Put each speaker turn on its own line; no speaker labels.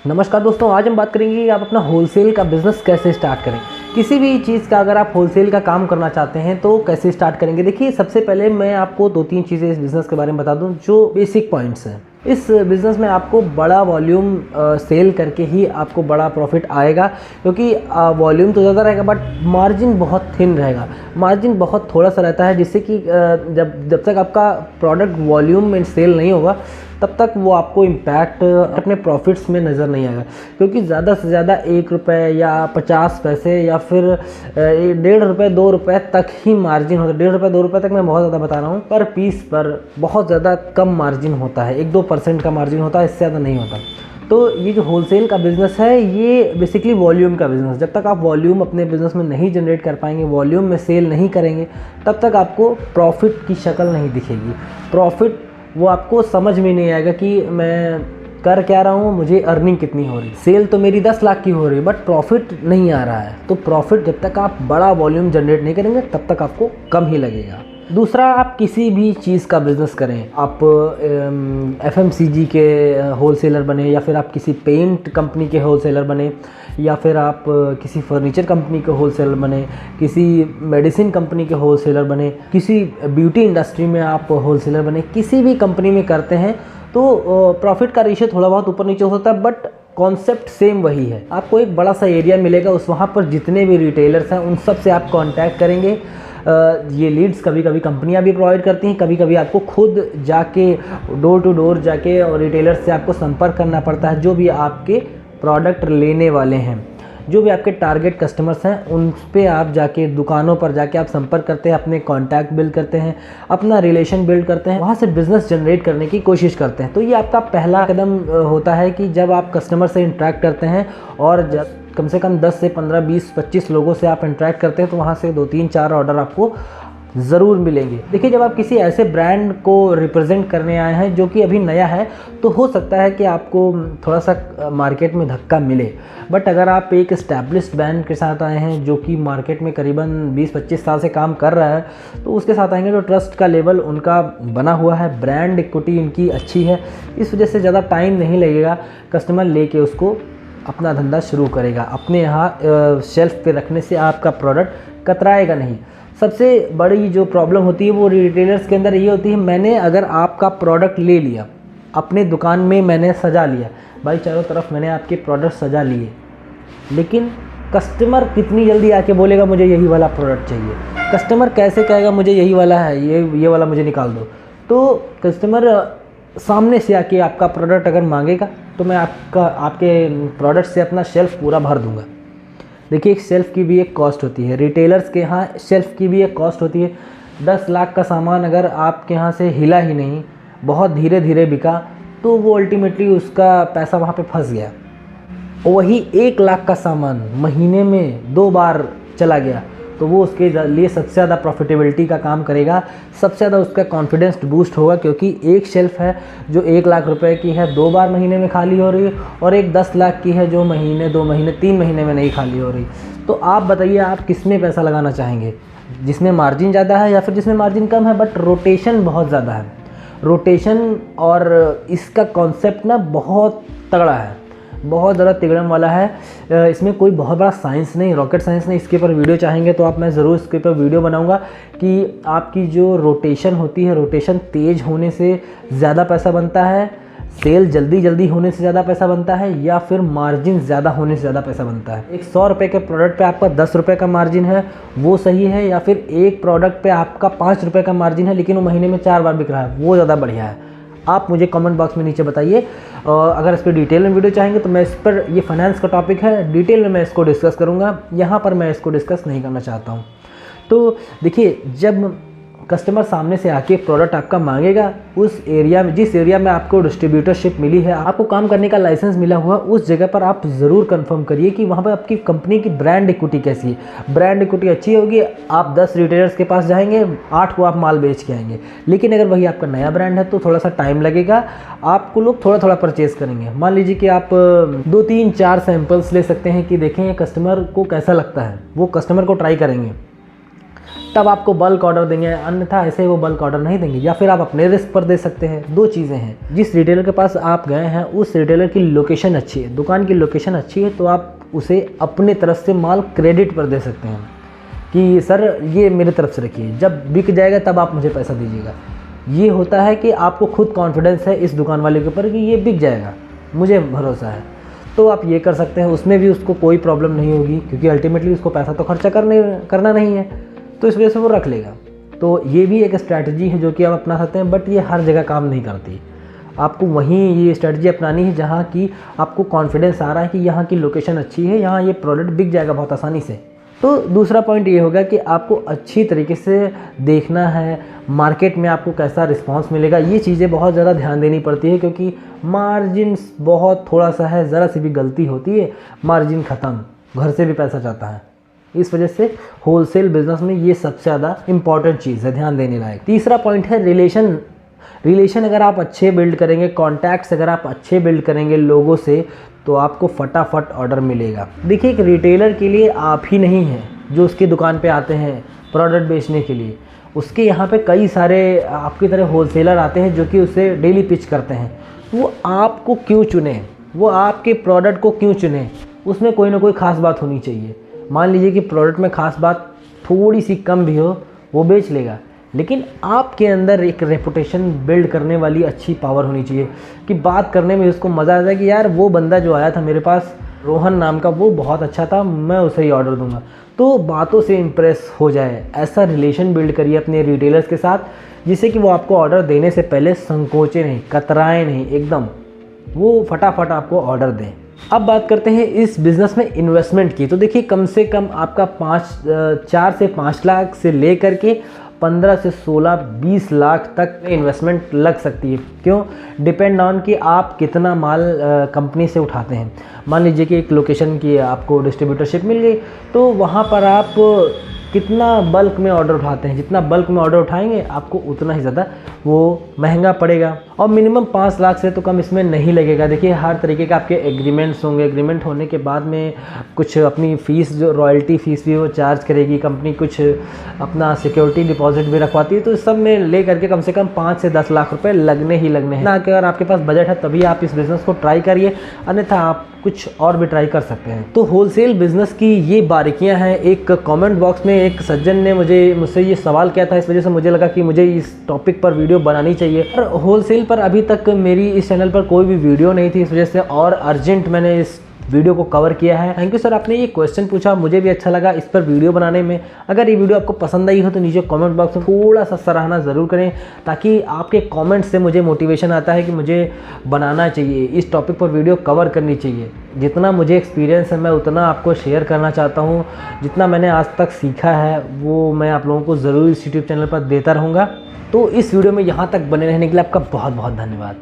नमस्कार दोस्तों, आज हम बात करेंगे कि आप अपना होलसेल का बिज़नेस कैसे स्टार्ट करें। किसी भी चीज़ का अगर आप होलसेल का काम करना चाहते हैं तो कैसे स्टार्ट करेंगे। देखिए, सबसे पहले मैं आपको 2-3 चीज़ें इस बिज़नेस के बारे में बता दूं जो बेसिक पॉइंट्स हैं। इस बिज़नेस में आपको बड़ा वॉल्यूम सेल करके ही आपको बड़ा प्रॉफिट आएगा, क्योंकि वॉल्यूम तो ज़्यादा रहेगा बट मार्जिन बहुत थिन रहेगा। मार्जिन बहुत थोड़ा सा रहता है, जिससे कि जब तक आपका प्रोडक्ट वॉल्यूम में सेल नहीं होगा तब तक वो आपको इम्पैक्ट अपने प्रॉफिट्स में नज़र नहीं आएगा। क्योंकि ज़्यादा से ज़्यादा 1 रुपये या 50 पैसे या फिर 1.5 रुपये 2 रुपये तक ही मार्जिन होता है। 1.5 रुपये 2 रुपये तक मैं बहुत ज़्यादा बता रहा हूँ, पर पीस पर बहुत ज़्यादा कम मार्जिन होता है। 1-2% का मार्जिन होता है, इससे ज़्यादा नहीं होता। तो ये जो होलसेल का बिज़नेस है ये बेसिकली वॉल्यूम का बिज़नेस। जब तक आप वॉल्यूम अपने बिज़नेस में नहीं जनरेट कर पाएंगे, वॉल्यूम में सेल नहीं करेंगे, तब तक आपको प्रॉफिट की शक्ल नहीं दिखेगी। प्रॉफिट वो आपको समझ में नहीं आएगा कि मैं कर क्या रहा हूँ, मुझे अर्निंग कितनी हो रही है। सेल तो मेरी 10 लाख की हो रही है बट प्रॉफिट नहीं आ रहा है। तो प्रॉफिट जब तक आप बड़ा वॉल्यूम जनरेट नहीं करेंगे तब तक आपको कम ही लगेगा। दूसरा, आप किसी भी चीज़ का बिज़नेस करें, आप FMCG के होलसेलर बने, या फिर आप किसी पेंट कंपनी के होलसेलर बने, या फिर आप किसी फर्नीचर कंपनी के होलसेलर बने, किसी मेडिसिन कंपनी के होलसेलर बने, किसी ब्यूटी इंडस्ट्री में आप होलसेलर बने, किसी भी कंपनी में करते हैं तो प्रॉफिट का रेशियो थोड़ा बहुत ऊपर नीचे हो सकता है बट कॉन्सेप्ट सेम वही है। आपको एक बड़ा सा एरिया मिलेगा, उस वहाँ पर जितने भी रिटेलर्स हैं उन सब से आप कांटेक्ट करेंगे। ये लीड्स कभी कभी कंपनियां भी प्रोवाइड करती हैं, कभी कभी आपको खुद जाके डोर टू डोर जाके और रिटेलर्स से आपको संपर्क करना पड़ता है। जो भी आपके प्रोडक्ट लेने वाले हैं, जो भी आपके टारगेट कस्टमर्स हैं, उन पे आप जाके दुकानों पर जाके आप संपर्क करते हैं, अपने कॉन्टैक्ट बिल्ड करते हैं, अपना रिलेशन बिल्ड करते हैं, वहाँ से बिज़नेस जनरेट करने की कोशिश करते हैं। तो ये आपका पहला कदम होता है कि जब आप कस्टमर से इंटरेक्ट करते हैं और जब कम से कम 10 से 15, 20, 25 लोगों से आप इंटरेक्ट करते हैं तो वहाँ से 2-3-4 ऑर्डर आपको ज़रूर मिलेंगे। देखिए, जब आप किसी ऐसे ब्रांड को रिप्रेजेंट करने आए हैं जो कि अभी नया है, तो हो सकता है कि आपको थोड़ा सा मार्केट में धक्का मिले। बट अगर आप एक एस्टैब्लिश्ड ब्रांड के साथ आए हैं जो कि मार्केट में करीबन 20-25 साल से काम कर रहा है, तो उसके साथ आएंगे तो ट्रस्ट का लेवल उनका बना हुआ है, ब्रांड इक्विटी इनकी अच्छी है, इस वजह से ज़्यादा टाइम नहीं लगेगा। कस्टमर लेके उसको अपना धंधा शुरू करेगा। अपने यहाँ शेल्फ पे रखने से आपका प्रोडक्ट कतराएगा नहीं। सबसे बड़ी जो प्रॉब्लम होती है वो रिटेलर्स के अंदर ये होती है, मैंने अगर आपका प्रोडक्ट ले लिया, अपने दुकान में मैंने सजा लिया, भाई चारों तरफ मैंने आपके प्रोडक्ट सजा लिए, लेकिन कस्टमर कितनी जल्दी आके बोलेगा मुझे यही वाला प्रोडक्ट चाहिए। कस्टमर कैसे कहेगा मुझे यही वाला है, ये वाला मुझे निकाल दो। तो कस्टमर सामने से आके आपका प्रोडक्ट अगर मांगेगा तो मैं आपके प्रोडक्ट से अपना शेल्फ़ पूरा भर दूंगा। देखिए, एक शेल्फ़ की भी एक कॉस्ट होती है, रिटेलर्स के यहाँ शेल्फ़ की भी एक कॉस्ट होती है। 10 लाख का सामान अगर आपके यहाँ से हिला ही नहीं, बहुत धीरे धीरे बिका, तो वो अल्टीमेटली उसका पैसा वहाँ पे फंस गया। वही 1 लाख का सामान महीने में 2 बार चला गया तो वो उसके लिए सबसे ज़्यादा प्रॉफिटेबिलिटी का काम करेगा, सबसे ज़्यादा उसका कॉन्फिडेंस बूस्ट होगा। क्योंकि एक शेल्फ़ है जो 1 लाख रुपए की है, 2 बार महीने में खाली हो रही है, और एक 10 लाख की है जो महीने, 2 महीने, 3 महीने में नहीं खाली हो रही। तो आप बताइए, आप किस में पैसा लगाना चाहेंगे, जिसमें मार्जिन ज़्यादा है या फिर जिसमें मार्जिन कम है बट रोटेशन बहुत ज़्यादा है। रोटेशन और इसका कॉन्सेप्ट ना बहुत तगड़ा है, बहुत ज़्यादा तिगड़म वाला है। इसमें कोई बहुत बड़ा साइंस नहीं, रॉकेट साइंस नहीं। इसके ऊपर वीडियो चाहेंगे तो मैं ज़रूर इसके ऊपर वीडियो बनाऊंगा कि आपकी जो रोटेशन होती है, रोटेशन तेज़ होने से ज़्यादा पैसा बनता है, सेल जल्दी होने से ज़्यादा पैसा बनता है, या फिर मार्जिन ज़्यादा होने से ज़्यादा पैसा बनता है। एक 100 रुपये के प्रोडक्ट पे आपका 10 रुपये का मार्जिन है, वो सही है, या फिर एक प्रोडक्ट पे आपका 5 रुपये का मार्जिन है लेकिन वो महीने में 4 बार बिक रहा है, वो ज़्यादा बढ़िया है। आप मुझे कमेंट बॉक्स में नीचे बताइए। अगर इस पर डिटेल में वीडियो चाहेंगे तो मैं इस पर, ये फाइनेंस का टॉपिक है, डिटेल में मैं इसको डिस्कस करूँगा, यहाँ पर मैं इसको डिस्कस नहीं करना चाहता हूँ। तो देखिए, जब कस्टमर सामने से आके प्रोडक्ट आपका मांगेगा, उस एरिया में, जिस एरिया में आपको डिस्ट्रीब्यूटरशिप मिली है, आपको काम करने का लाइसेंस मिला हुआ, उस जगह पर आप ज़रूर कंफर्म करिए कि वहाँ पर आपकी कंपनी की ब्रांड इक्विटी कैसी है। ब्रांड इक्विटी अच्छी होगी, आप 10 रिटेलर्स के पास जाएंगे, 8 को आप माल बेच के आएंगे। लेकिन अगर वही आपका नया ब्रांड है तो थोड़ा सा टाइम लगेगा, आपको लोग थोड़ा थोड़ा परचेज़ करेंगे। मान लीजिए कि आप 2-3-4 सैंपल्स ले सकते हैं कि देखें ये कस्टमर को कैसा लगता है, वो कस्टमर को ट्राई करेंगे। तब आपको बल्क ऑर्डर देंगे, अन्यथा ऐसे वो बल्क ऑर्डर नहीं देंगे। या फिर आप अपने रिस्क पर दे सकते हैं। दो चीज़ें हैं, जिस रिटेलर के पास आप गए हैं उस रिटेलर की लोकेशन अच्छी है, दुकान की लोकेशन अच्छी है, तो आप उसे अपने तरफ से माल क्रेडिट पर दे सकते हैं कि सर ये मेरे तरफ से रखिए, जब बिक जाएगा तब आप मुझे पैसा दीजिएगा। ये होता है कि आपको खुद कॉन्फिडेंस है इस दुकान वाले के ऊपर कि ये बिक जाएगा, मुझे भरोसा है, तो आप ये कर सकते हैं। उसमें भी उसको कोई प्रॉब्लम नहीं होगी, क्योंकि अल्टीमेटली उसको पैसा तो खर्चा करना नहीं है, तो इस वजह से वो रख लेगा। तो ये भी एक स्ट्रैटेजी है जो कि आप अपना सकते हैं, बट ये हर जगह काम नहीं करती। आपको वहीं ये स्ट्रैटेजी अपनानी है जहाँ की आपको कॉन्फिडेंस आ रहा है कि यहाँ की लोकेशन अच्छी है, यहाँ ये प्रोडक्ट बिक जाएगा बहुत आसानी से। तो दूसरा पॉइंट ये होगा कि आपको अच्छी तरीके से देखना है मार्केट में आपको कैसा रिस्पांस मिलेगा। ये चीज़ें बहुत ज़्यादा ध्यान देनी पड़ती है, क्योंकि मार्जिन बहुत थोड़ा सा है, ज़रा सी भी गलती होती है मार्जिन ख़त्म, घर से भी पैसा जाता है। इस वजह से होलसेल बिजनेस में ये सबसे ज़्यादा इंपॉर्टेंट चीज़ है, ध्यान देने लायक। तीसरा पॉइंट है रिलेशन अगर आप अच्छे बिल्ड करेंगे, कॉन्टैक्ट्स अगर आप अच्छे बिल्ड करेंगे लोगों से, तो आपको फटाफट ऑर्डर मिलेगा। देखिए, एक रिटेलर के लिए आप ही नहीं हैं जो उसकी दुकान पे आते हैं प्रोडक्ट बेचने के लिए, उसके यहाँ पे कई सारे आपकी तरह होलसेलर आते हैं जो कि उसे डेली पिच करते हैं। वो आपको क्यों चुने, वो आपके प्रोडक्ट को क्यों चुने, उसमें कोई ना कोई ख़ास बात होनी चाहिए। मान लीजिए कि प्रोडक्ट में ख़ास बात थोड़ी सी कम भी हो, वो बेच लेगा, लेकिन आपके अंदर एक रेपुटेशन बिल्ड करने वाली अच्छी पावर होनी चाहिए कि बात करने में उसको मज़ा आ जाए कि यार वो बंदा जो आया था मेरे पास, रोहन नाम का, वो बहुत अच्छा था, मैं उसे ही ऑर्डर दूंगा। तो बातों से इम्प्रेस हो जाए, ऐसा रिलेशन बिल्ड करिए अपने रिटेलर्स के साथ, जिससे कि वो आपको ऑर्डर देने से पहले संकोचे नहीं, कतराएं नहीं, एकदम वो फटाफट आपको ऑर्डर दें। अब बात करते हैं इस बिज़नेस में इन्वेस्टमेंट की। तो देखिए, कम से कम आपका 4 से 5 लाख से लेकर के 15 से 16-20 लाख तक इन्वेस्टमेंट लग सकती है। क्यों? डिपेंड ऑन कि आप कितना माल कंपनी से उठाते हैं। मान लीजिए कि एक लोकेशन की आपको डिस्ट्रीब्यूटरशिप मिल गई, तो वहाँ पर आप कितना बल्क में ऑर्डर उठाते हैं, जितना बल्क में ऑर्डर उठाएंगे आपको उतना ही ज़्यादा वो महंगा पड़ेगा। और मिनिमम 5 लाख से तो कम इसमें नहीं लगेगा। देखिए, हर तरीके के आपके एग्रीमेंट्स होंगे, एग्रीमेंट होने के बाद में कुछ अपनी फ़ीस, जो रॉयल्टी फ़ीस भी वो चार्ज करेगी कंपनी, कुछ अपना सिक्योरिटी डिपॉजिट भी रखवाती है। तो इस सब में ले करके कम से कम 5 से 10 लाख रुपये लगने ही लगने हैं ना। अगर आपके पास बजट है तभी आप इस बिज़नेस को ट्राई करिए, अन्यथा आप कुछ और भी ट्राई कर सकते हैं। तो होलसेल बिज़नेस की ये बारीकियां हैं। एक कमेंट बॉक्स में एक सज्जन ने मुझसे ये सवाल किया था, इस वजह से मुझे लगा कि मुझे इस टॉपिक पर वीडियो बनानी चाहिए। और होलसेल पर अभी तक मेरी इस चैनल पर कोई भी वीडियो नहीं थी, इस वजह से और अर्जेंट मैंने इस वीडियो को कवर किया है। थैंक यू सर, आपने ये क्वेश्चन पूछा, मुझे भी अच्छा लगा इस पर वीडियो बनाने में। अगर ये वीडियो आपको पसंद आई हो तो नीचे कमेंट बॉक्स में थोड़ा सा सराहना ज़रूर करें, ताकि आपके कमेंट से मुझे मोटिवेशन आता है कि मुझे बनाना चाहिए, इस टॉपिक पर वीडियो कवर करनी चाहिए। जितना मुझे एक्सपीरियंस है मैं उतना आपको शेयर करना चाहता हूँ। जितना मैंने आज तक सीखा है वो मैं आप लोगों को ज़रूर इस यूट्यूब चैनल पर देता रहूँगा। तो इस वीडियो में यहाँ तक बने रहने के लिए आपका बहुत बहुत धन्यवाद।